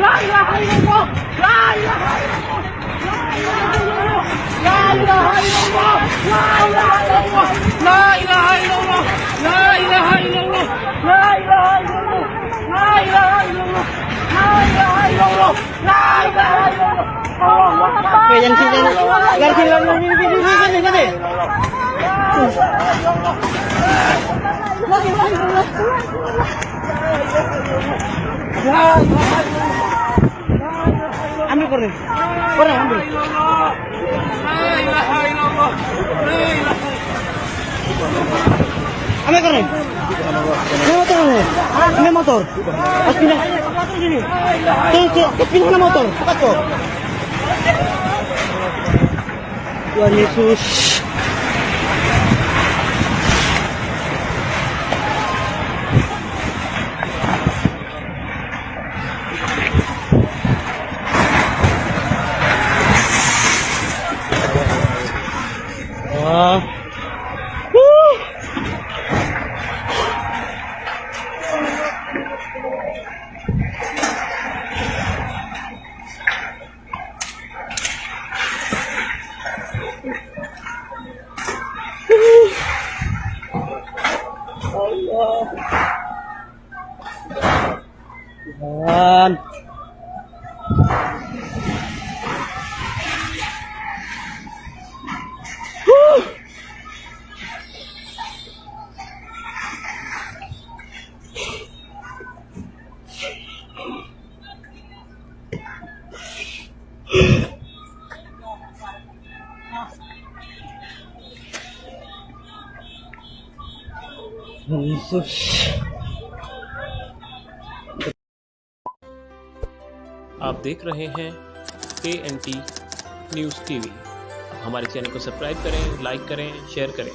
La ilaha illallah. La ilaha illallah. La ilaha illallah. La ilaha illallah. La ilaha illallah. La ilaha illallah. La ilaha illallah. La ilaha illallah. La ilaha illallah. La ilaha illallah. Allahu Akbar. Oke, yang sini gini. Ambil koreng. Koreng ambil. Ambil koreng. Ini motor. Pas pindah. Pindah motor. Cepat. Tuhan Yesus. Wah. Allah. Tuhan. Yesus. आप देख रहे हैं KNT news TV. हमारे चैनल को सब्सक्राइब करें, लाइक करें, शेयर करें।